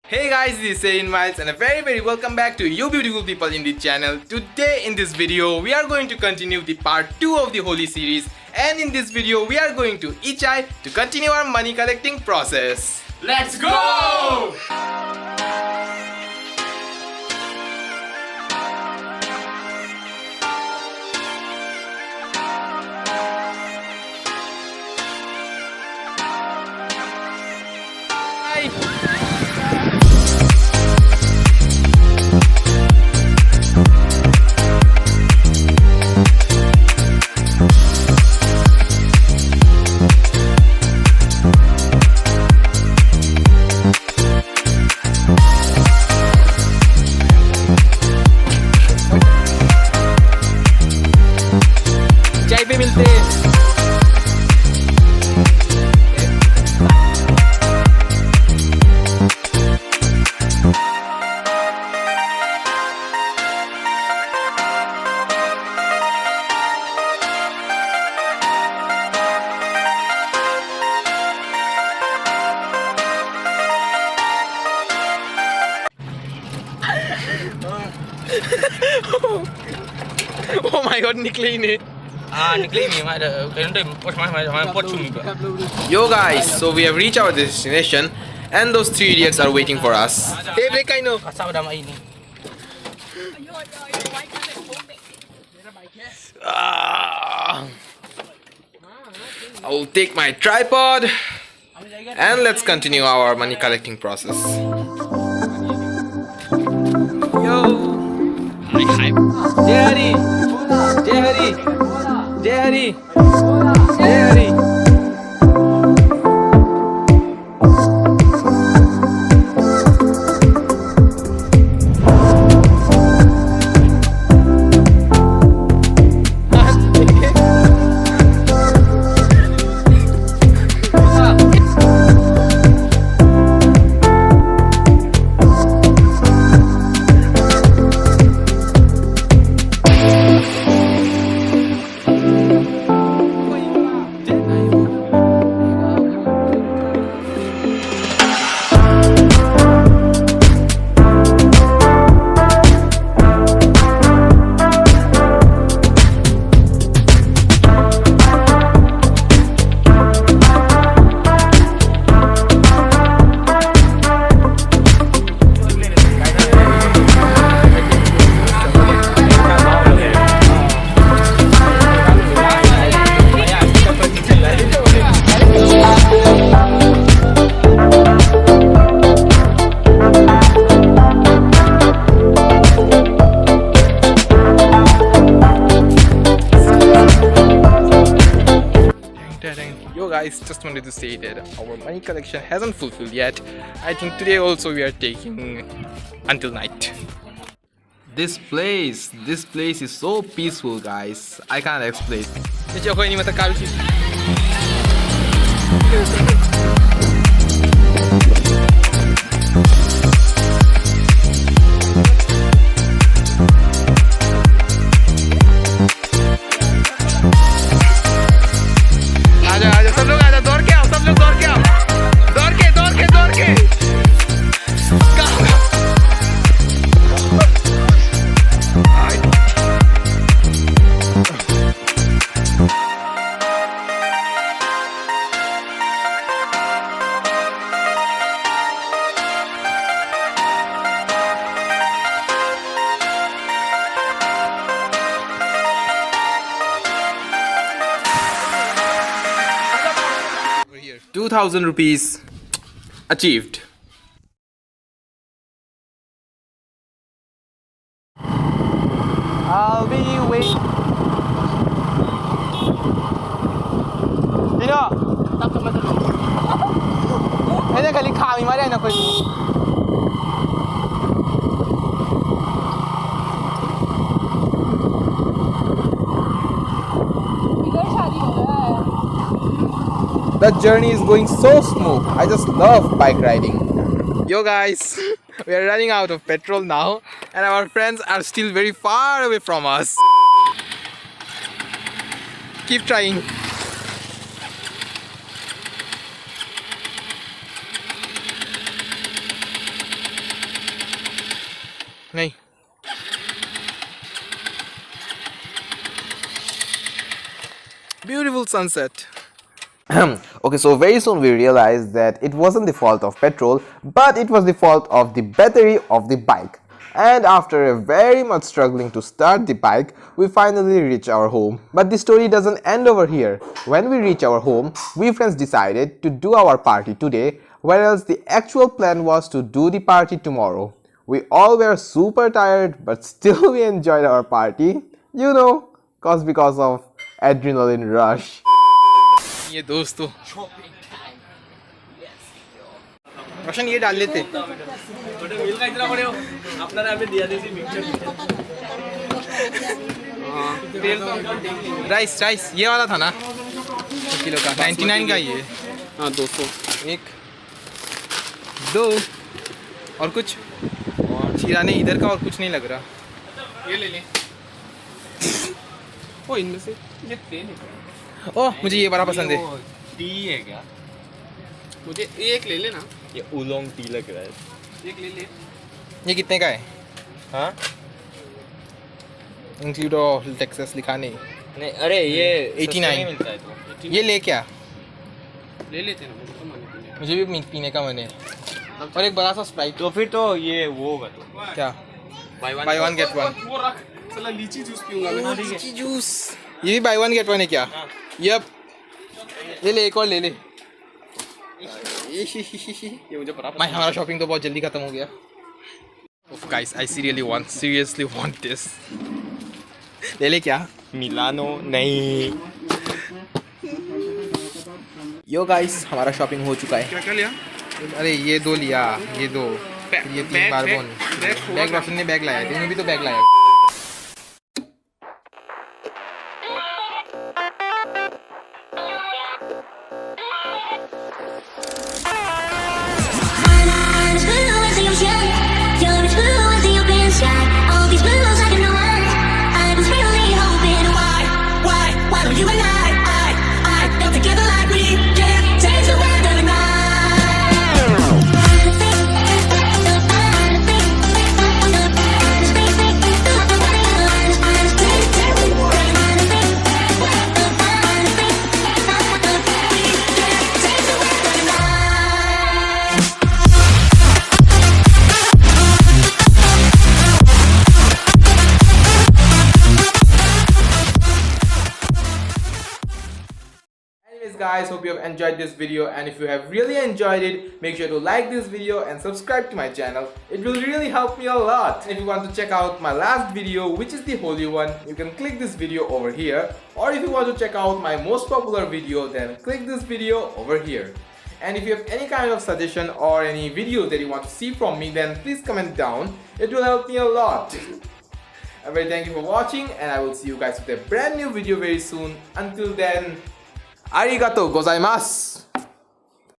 Hey guys, this is Serean and a very welcome back to you beautiful people in the channel. Today in this video we are going to continue the part 2 of the Holi series, and in this video we are going to Ichai to continue our money collecting process. Let's go! चाय पे मिलते हैं। Oh my god, निकले ही नहीं। Yo guys, so we have reached our destination and those three idiots are waiting for us. Hey, break I know. I will take my tripod and let's continue our money collecting process. Yo. Jai Hari, Jai Hari, Jai Hari. Yo guys, just wanted to say that our money collection hasn't fulfilled yet. I think today also we are taking until night. This place is so peaceful guys. I can't explain. Here. 2,000 rupees achieved. I'll be waiting. Dino. Ini kali kami mari anak ko. The journey is going so smooth. I just love bike riding. Yo guys, we are running out of petrol now and our friends are still very far away from us. Keep trying. नहीं. Beautiful sunset. Okay, so very soon we realized that it wasn't the fault of petrol, but it was the fault of the battery of the bike. And after a very much struggling to start the bike, we finally reach our home. But the story doesn't end over here. When we reach our home, we friends decided to do our party today, whereas the actual plan was to do the party tomorrow. We all were super tired, but still we enjoyed our party, you know, because of adrenaline rush. ये दोस्तों रोशन ये डाल लेते rice rice ये वाला था ना 1 kilo का 99 का ये हाँ 200 एक दो और कुछ शीरा ने इधर का और कुछ नहीं लग रहा ये ले ले ओ इनमें से ये तेल ओह मुझे ये बड़ा पसंद है टी है क्या मुझे एक ले लेना ये उलोंग टी लग रहा है एक ले ले ये कितने का है हाँ इंक्लूड ऑल टैक्सेस लिखा नहीं नहीं अरे ये 89 मिलता है तो ये ले क्या ले लेते ना मुझे तो मन है मुझे भी पीने का मन है और एक बड़ा सा स्प्राइट तो फिर तो ये वो होगा तो क्या बाय वन गेट वन वो रख चला लीची जूस पीऊंगा मैं लीची जूस ये भी बाय वन गेट वन है क्या यप ये ले एक और ले ले ये मुझे पता मैं हमारा शॉपिंग तो बहुत जल्दी खत्म हो गया guys I seriously want this ले ले क्या मिलानो नहीं यो गाइस हमारा शॉपिंग हो चुका है क्या क्या लिया अरे ये दो लिया ये दो ये 3 बार बोन बैग बैग रोशन ने बैग लाया तुमने भी तो बैग लाया Guys, hope you have enjoyed this video, and if you have really enjoyed it, make sure to like this video and subscribe to my channel. It will really help me a lot. If you want to check out my last video, which is the holy one, you can click this video over here, or if you want to check out my most popular video, then click this video over here. And if you have any kind of suggestion or any video that you want to see from me, then please comment down. It will help me a lot. I very thank you for watching, and I will see you guys with a brand new video very soon. Until then, arigatou gozaimasu!